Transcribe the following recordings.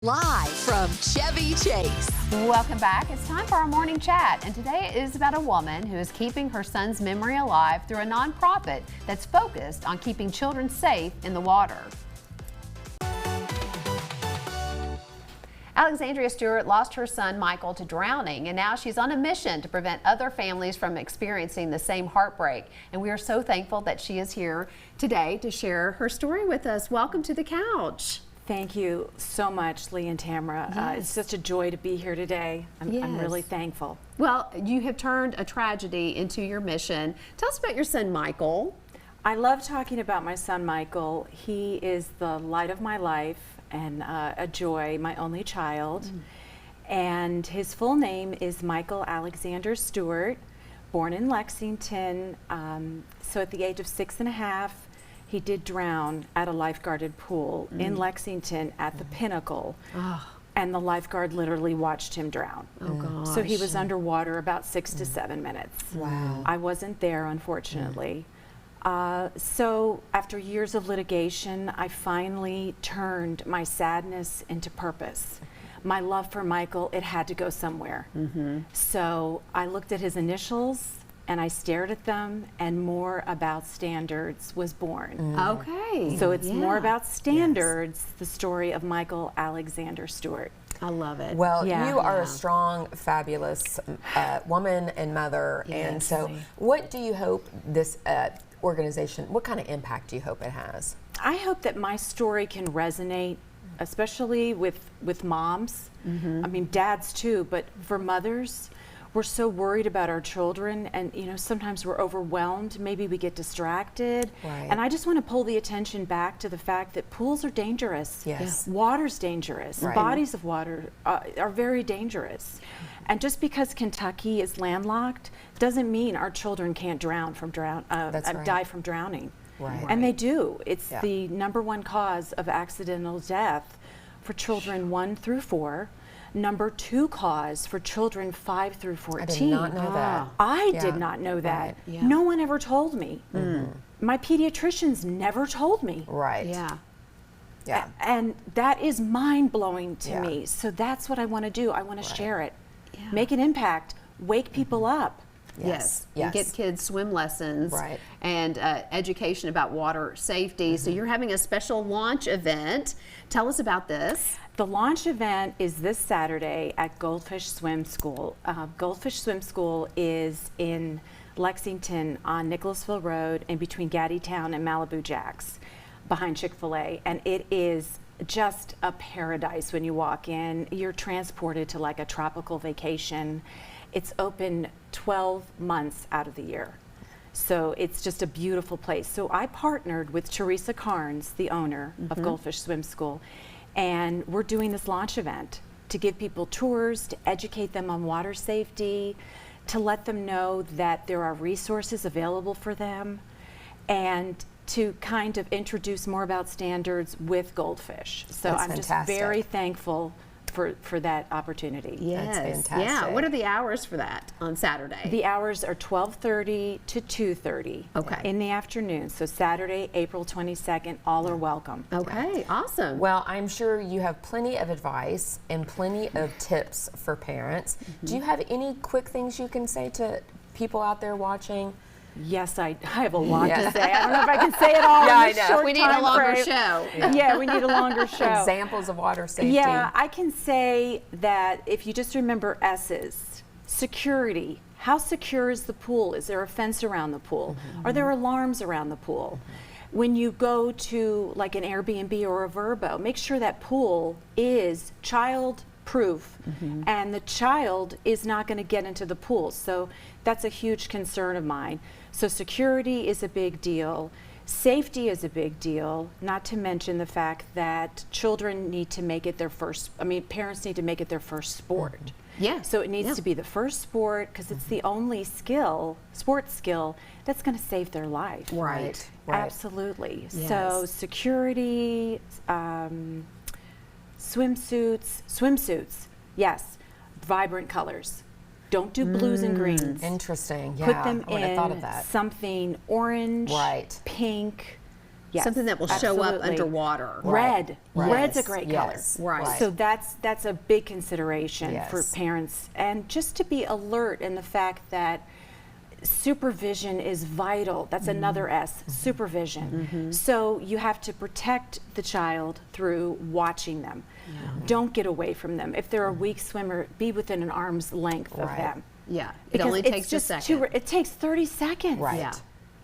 Live from Chevy Chase. Welcome back. It's time for our morning chat, and today is about a woman who is keeping her son's memory alive through a nonprofit that's focused on keeping children safe in the water. Alexandria Stewart lost her son Michael to drowning, and now she's on a mission to prevent other families from experiencing the same heartbreak. And we are so thankful that she is here today to share her story with us. Welcome to the couch. Thank you so much, Lee and Tamara. Yes. It's such a joy to be here today. I'm really thankful. Well, you have turned a tragedy into your mission. Tell us about your son, Michael. I love talking about my son, Michael. He is the light of my life and a joy, my only child. And his full name is Michael Alexander Stewart, born in Lexington. So at the age of 6.5, he did drown at a lifeguarded pool in Lexington at the Pinnacle. And the lifeguard literally watched him drown. Oh, gosh. So he was underwater about 6 to 7 minutes. Wow. I wasn't there, unfortunately. So after years of litigation, I finally turned my sadness into purpose. My love for Michael, it had to go somewhere. So I looked at his initials and I stared at them, and More About Standards was born. Okay. So it's More About Standards, the story of Michael Alexander Stewart. I love it. Well, Yeah. you are a strong, fabulous woman and mother, and so what do you hope this organization, what kind of impact do you hope it has? I hope that my story can resonate, especially with moms. I mean, dads too, but for mothers, we're so worried about our children, and sometimes we're overwhelmed, maybe we get distracted. Right. And I just want to pull the attention back to the fact that pools are dangerous. Yes. Water's dangerous. Right. Bodies of water are very dangerous. And just because Kentucky is landlocked doesn't mean our children can't die from drowning. Right. And they do. It's Yeah. the #1 cause of accidental death for children 1 through 4. #2 cause for children 5 through 14. I did not know that. I Yeah. did not know that. Right. Yeah. No one ever told me. My pediatricians never told me. Right. Yeah. Yeah. And that is mind-blowing to Yeah. me. So that's what I want to do. I want to share it. Yeah. Make an impact. Wake people up. Yes. Yes. And get kids swim lessons Right. and education about water safety. So you're having a special launch event. Tell us about this. The launch event is this Saturday at Goldfish Swim School. Goldfish Swim School is in Lexington on Nicholasville Road in between Gaddytown and Malibu Jacks behind Chick-fil-A. And it is just a paradise when you walk in. You're transported to like a tropical vacation. It's open 12 months out of the year. So it's just a beautiful place. So I partnered with Teresa Carnes, the owner of Goldfish Swim School, and we're doing this launch event to give people tours, to educate them on water safety, to let them know that there are resources available for them, and to kind of introduce more about standards with Goldfish. So That's I'm fantastic. just very thankful for that opportunity. Yes. fantastic. Yeah. What are the hours for that on Saturday? The hours are 12:30 to 2:30 Okay. in the afternoon. So Saturday, April 22nd, all are welcome. Okay. Awesome. Well, I'm sure you have plenty of advice and plenty of tips for parents. Do you have any quick things you can say to people out there watching? Yes, I have a lot Yeah. to say. I don't know if I can say it all Yeah, in this I know. short we need a time longer frame. show. Yeah, we need a longer show. Examples of water safety. Yeah, I can say that if you just remember S's, security. How secure is the pool? Is there a fence around the pool? Are there alarms around the pool? When you go to like an Airbnb or a Vrbo, make sure that pool is child proof and the child is not going to get into the pool. So that's a huge concern of mine. So security is a big deal. Safety is a big deal, not to mention the fact that children need to make it their first, parents need to make it their first sport. Yeah. So it needs to be the first sport because it's the only sports skill that's going to save their life. Right. Absolutely. Yes. So security, swimsuits, yes, vibrant colors. Don't do blues and greens. Interesting. Yeah. Put them I would have thought of in that. something orange, Right. pink, Yes, Something that will show up absolutely. underwater. Red. Right. Red's a Yes, great yes, color. right. So that's a big consideration for Yes. parents, and just to be alert in the fact that supervision is vital. That's another S, supervision. So you have to protect the child through watching them. Don't get away from them. If they're a weak swimmer, be within an arm's length of Right. them. Yeah. It Because only it's takes a just second. it takes 30 seconds. Right. Yeah.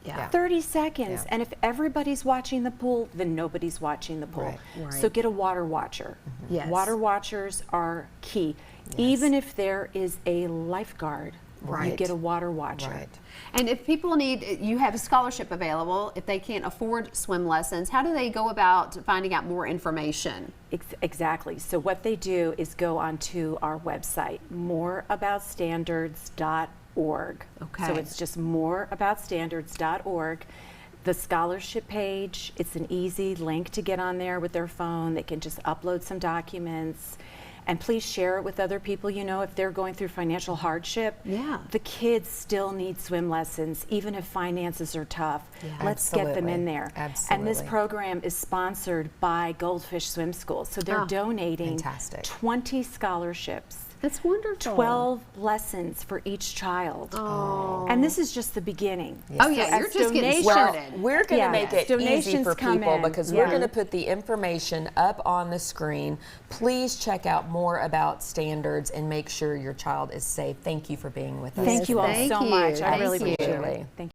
Yeah. 30 seconds. Yeah. And if everybody's watching the pool, then nobody's watching the pool. Right. Right. So get a water watcher. Yes. Water watchers are key. Even if there is a lifeguard, you Right. get a water watcher. Right. And if people need, you have a scholarship available, if they can't afford swim lessons, how do they go about finding out more information? Exactly. So what they do is go onto our website, moreaboutstandards.org. Okay. So it's just moreaboutstandards.org. The scholarship page, it's an easy link to get on there with their phone. They can just upload some documents. And please share it with other people. You know, if they're going through financial hardship, Yeah. the kids still need swim lessons, even if finances are tough. Let's get them in Absolutely. there. And this Absolutely. program is sponsored by Goldfish Swim School. So they're Oh, donating fantastic. 20 scholarships, That's wonderful. 12 lessons for each child. And this is just the beginning. Oh, yeah, So you're as just getting donations- Well, started. we're going to Yeah. make it easy Donations for come people in. because we're Yeah. going to put the information up on the screen. Please check out more about standards and make sure your child is safe. Thank you for being with us. Thank you all Thank so you. much. I Thank really you. appreciate it. Thank you.